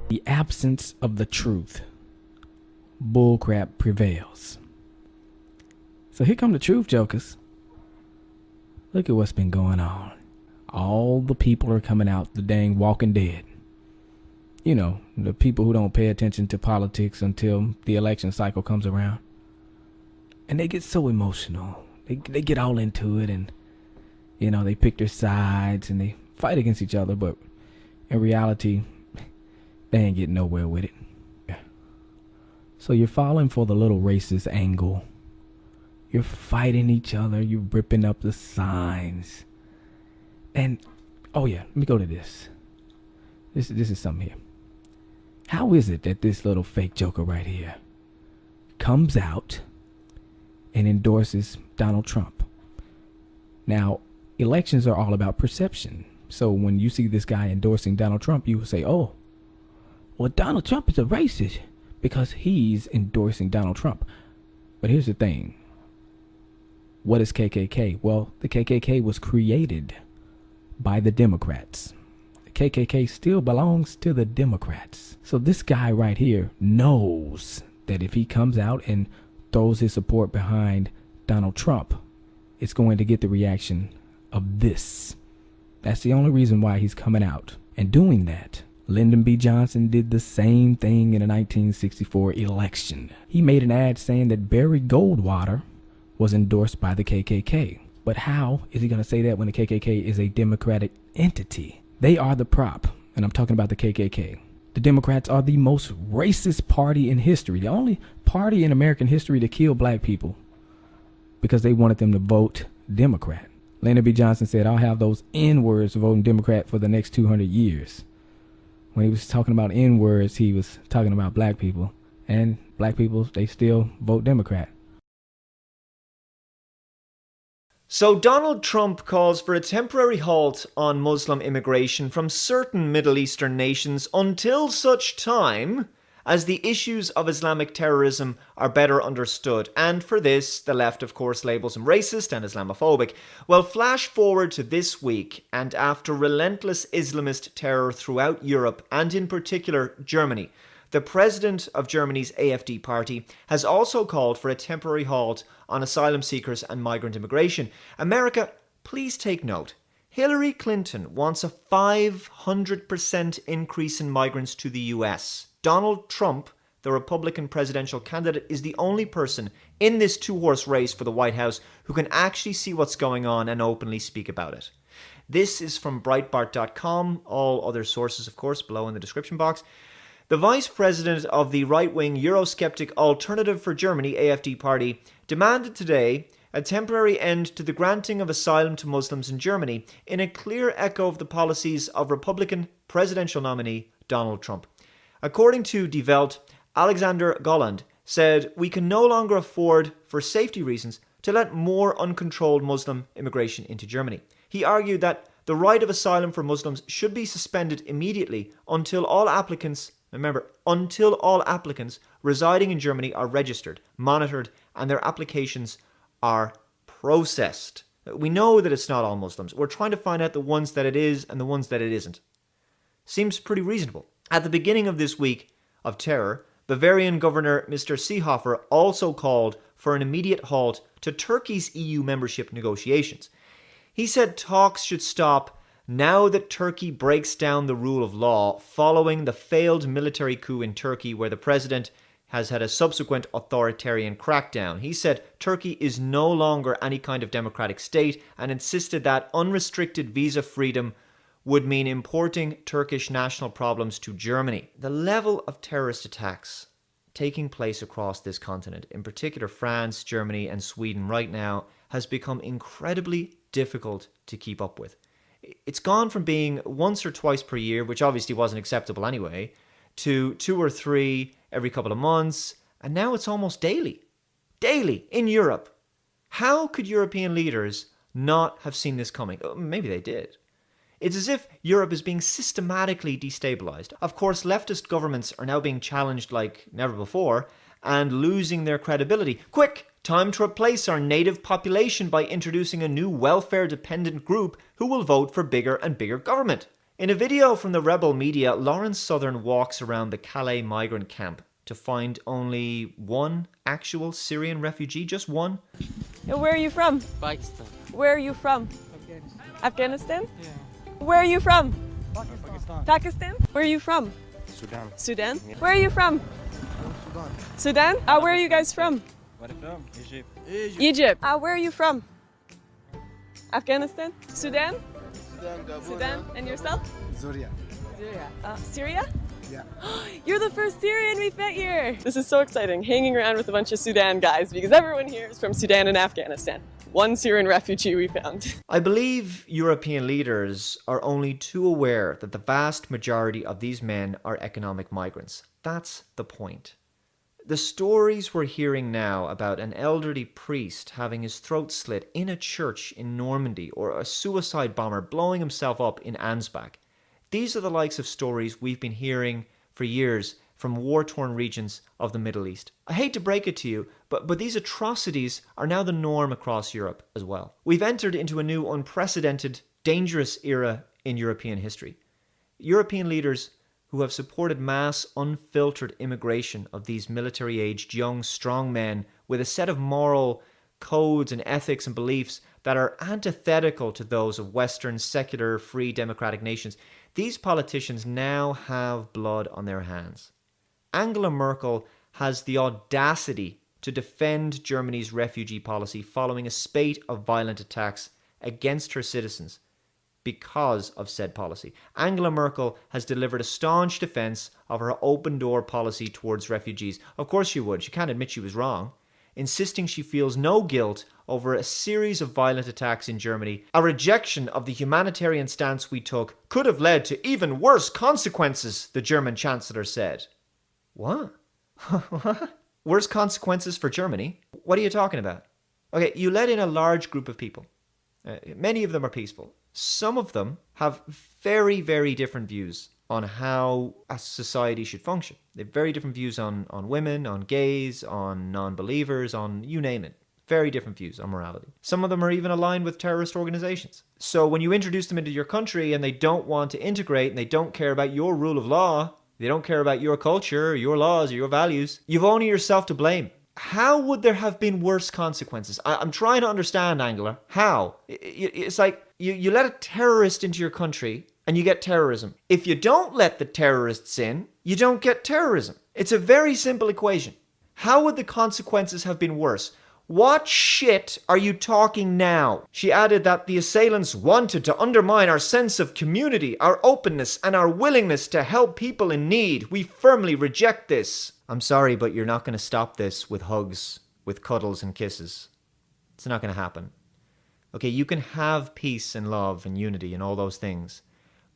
The absence of the truth. Bullcrap prevails. So here come the truth, jokers. Look at what's been going on. All the people are coming out, the dang Walking Dead. You know, the people who don't pay attention to politics until the election cycle comes around. And they get so emotional. They get all into it, and, you know, they pick their sides and they fight against each other. But in reality, they ain't getting nowhere with it. Yeah. So you're falling for the little racist angle. You're fighting each other. You're ripping up the signs. And, oh yeah, let me go to this. This is something here. How is it that this little fake joker right here comes out and endorses Donald Trump? Now, elections are all about perception. So when you see this guy endorsing Donald Trump, you will say, oh, well, Donald Trump is a racist because he's endorsing Donald Trump. But here's the thing. What is KKK? Well, the KKK was created by the Democrats. The KKK still belongs to the Democrats. So this guy right here knows that if he comes out and throws his support behind Donald Trump, it's going to get the reaction of this. That's the only reason why he's coming out and doing that. Lyndon B. Johnson did the same thing in the 1964 election. He made an ad saying that Barry Goldwater was endorsed by the KKK. But how is he going to say that when the KKK is a democratic entity? They are the prop, and I'm talking about the KKK. The Democrats are the most racist party in history, the only party in American history to kill black people because they wanted them to vote Democrat. Lyndon B. Johnson said, I'll have those N-words voting Democrat for the next 200 years. When he was talking about N-words, he was talking about black people. And black people, they still vote Democrat. So Donald Trump calls for a temporary halt on Muslim immigration from certain Middle Eastern nations until such time as the issues of Islamic terrorism are better understood. And for this, the left, of course, labels him racist and Islamophobic. Well, flash forward to this week, and after relentless Islamist terror throughout Europe, and in particular Germany, the president of Germany's AfD party has also called for a temporary halt on asylum seekers and migrant immigration. America, please take note. Hillary Clinton wants a 500% increase in migrants to the US. Donald Trump, the Republican presidential candidate, is the only person in this two-horse race for the White House who can actually see what's going on and openly speak about it. This is from Breitbart.com. All other sources, of course, below in the description box. The vice president of the right-wing Eurosceptic Alternative for Germany, AfD party, demanded today a temporary end to the granting of asylum to Muslims in Germany, in a clear echo of the policies of Republican presidential nominee Donald Trump. According to Die Welt, Alexander Golland said, "We can no longer afford, for safety reasons, to let more uncontrolled Muslim immigration into Germany." He argued that the right of asylum for Muslims should be suspended immediately until all applicants residing in Germany are registered, monitored, and their applications are processed. We know that it's not all Muslims. We're trying to find out the ones that it is and the ones that it isn't. Seems pretty reasonable. At the beginning of this week of terror, Bavarian Governor Mr. Seehofer also called for an immediate halt to Turkey's EU membership negotiations. He said talks should stop now that Turkey breaks down the rule of law following the failed military coup in Turkey, where the president has had a subsequent authoritarian crackdown. He said Turkey is no longer any kind of democratic state and insisted that unrestricted visa freedom would mean importing Turkish national problems to Germany. The level of terrorist attacks taking place across this continent, in particular France, Germany, and Sweden right now, has become incredibly difficult to keep up with. It's gone from being once or twice per year, which obviously wasn't acceptable anyway, to 2 or 3 every couple of months, and now it's almost daily. Daily in Europe. How could European leaders not have seen this coming? Maybe they did. It's as if Europe is being systematically destabilized. Of course, leftist governments are now being challenged like never before and losing their credibility. Quick! Time to replace our native population by introducing a new welfare-dependent group who will vote for bigger and bigger government. In a video from the rebel media, Lawrence Southern walks around the Calais migrant camp to find only one actual Syrian refugee, just one. Where are you from? Pakistan. Where are you from? Afghanistan. Afghanistan? Yeah. Where are you from? Pakistan. Pakistan? Where are you from? Sudan. Sudan? Where are you from? Sudan. Sudan? Where are you guys from? Where from? Egypt. Egypt. Where are you from? Afghanistan? Sudan? Sudan. Sudan? And yourself? Syria. Syria? Yeah. You're the first Syrian we've met here. This is so exciting, hanging around with a bunch of Sudan guys, because everyone here is from Sudan and Afghanistan. One Syrian refugee we found. I believe European leaders are only too aware that the vast majority of these men are economic migrants. That's the point. The stories we're hearing now about an elderly priest having his throat slit in a church in Normandy, or a suicide bomber blowing himself up in Ansbach, these are the likes of stories we've been hearing for years from war-torn regions of the Middle East. I hate to break it to you, but these atrocities are now the norm across Europe as well. We've entered into a new unprecedented, dangerous era in European history. European leaders who have supported mass, unfiltered immigration of these military-aged, young, strong men with a set of moral codes and ethics and beliefs that are antithetical to those of Western, secular, free, democratic nations. These politicians now have blood on their hands. Angela Merkel has the audacity to defend Germany's refugee policy following a spate of violent attacks against her citizens because of said policy. Angela Merkel has delivered a staunch defense of her open-door policy towards refugees. Of course she would. She can't admit she was wrong. Insisting she feels no guilt over a series of violent attacks in Germany. A rejection of the humanitarian stance we took could have led to even worse consequences, the German Chancellor said. What? What? Worse consequences for Germany? What are you talking about? Okay, you let in a large group of people. Many of them are peaceful. Some of them have very, very different views on how a society should function. They have very different views on women, on gays, on non-believers, on you name it. Very different views on morality. Some of them are even aligned with terrorist organizations. So when you introduce them into your country and they don't want to integrate and they don't care about your rule of law, they don't care about your culture, or your laws, or your values, you've only yourself to blame. How would there have been worse consequences? I'm trying to understand, Angela. How? It's like you let a terrorist into your country and you get terrorism. If you don't let the terrorists in, you don't get terrorism. It's a very simple equation. How would the consequences have been worse? What shit are you talking now? She added that the assailants wanted to undermine our sense of community, our openness, and our willingness to help people in need. We firmly reject this. I'm sorry, but you're not going to stop this with hugs, with cuddles and kisses. It's not going to happen. Okay, you can have peace and love and unity and all those things,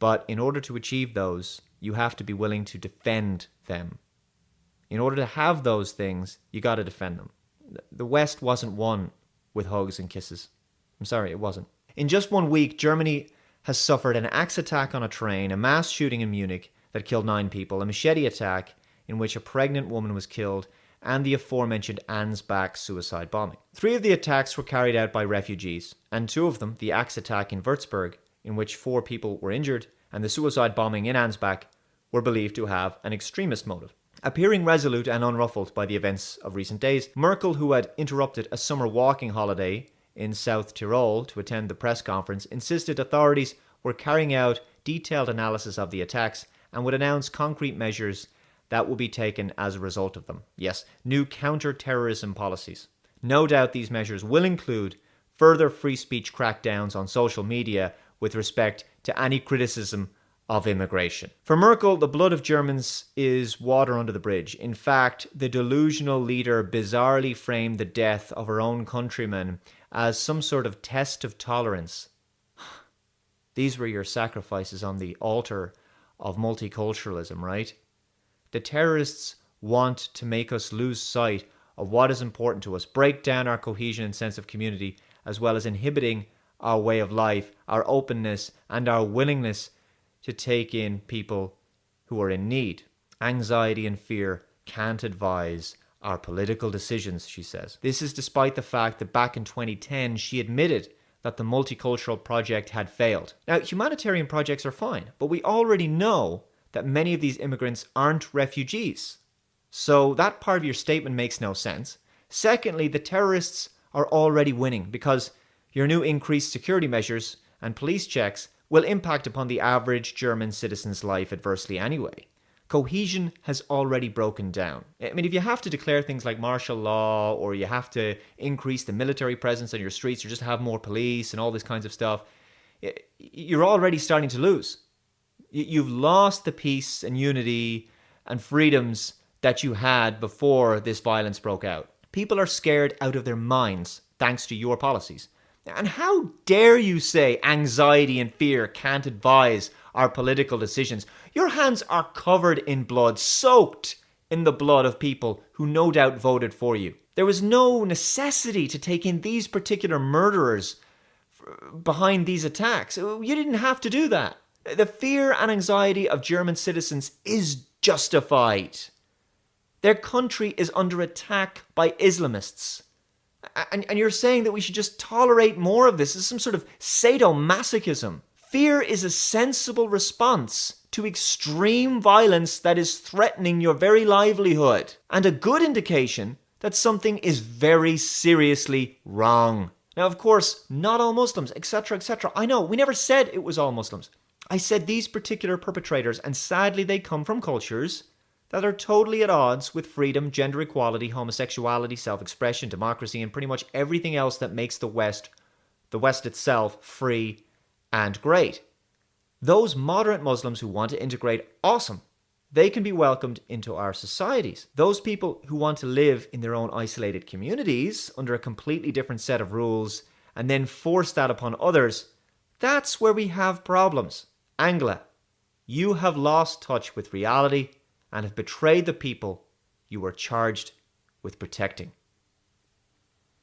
but in order to achieve those, you have to be willing to defend them. In order to have those things, you got to defend them. The West wasn't won with hugs and kisses. I'm sorry, it wasn't. In just 1 week, Germany has suffered an axe attack on a train, a mass shooting in Munich that killed 9 people, a machete attack in which a pregnant woman was killed, and the aforementioned Ansbach suicide bombing. 3 of the attacks were carried out by refugees, and 2 of them, the axe attack in Würzburg, in which 4 people were injured, and the suicide bombing in Ansbach, were believed to have an extremist motive. Appearing resolute and unruffled by the events of recent days, Merkel, who had interrupted a summer walking holiday in South Tyrol to attend the press conference, insisted authorities were carrying out detailed analysis of the attacks and would announce concrete measures that will be taken as a result of them. Yes, new counter-terrorism policies. No doubt these measures will include further free speech crackdowns on social media with respect to any criticism of immigration. For Merkel, the blood of Germans is water under the bridge. In fact, the delusional leader bizarrely framed the death of her own countrymen as some sort of test of tolerance. These were your sacrifices on the altar of multiculturalism, right? The terrorists want to make us lose sight of what is important to us, break down our cohesion and sense of community, as well as inhibiting our way of life, our openness, and our willingness to take in people who are in need. Anxiety and fear can't advise our political decisions, she says. This is despite the fact that back in 2010, she admitted that the multicultural project had failed. Now, humanitarian projects are fine, but we already know that many of these immigrants aren't refugees. So that part of your statement makes no sense. Secondly, the terrorists are already winning because your new increased security measures and police checks will impact upon the average German citizen's life adversely anyway. Cohesion has already broken down. I mean, if you have to declare things like martial law, or you have to increase the military presence on your streets, or just have more police and all this kinds of stuff, you're already starting to lose. You've lost the peace and unity and freedoms that you had before this violence broke out. People are scared out of their minds thanks to your policies. And how dare you say anxiety and fear can't advise our political decisions? Your hands are covered in blood, soaked in the blood of people who no doubt voted for you. There was no necessity to take in these particular murderers behind these attacks. You didn't have to do that. The fear and anxiety of German citizens is justified. Their country is under attack by Islamists. And you're saying that we should just tolerate more of this. This is some sort of sadomasochism. Fear is a sensible response to extreme violence that is threatening your very livelihood, and a good indication that something is very seriously wrong. Now, of course, not all Muslims, etc., etc. I know, we never said it was all Muslims. I said these particular perpetrators, and sadly they come from cultures that are totally at odds with freedom, gender equality, homosexuality, self-expression, democracy, and pretty much everything else that makes the West itself, free and great. Those moderate Muslims who want to integrate, awesome. They can be welcomed into our societies. Those people who want to live in their own isolated communities under a completely different set of rules and then force that upon others, that's where we have problems. Angela, you have lost touch with reality and have betrayed the people you were charged with protecting.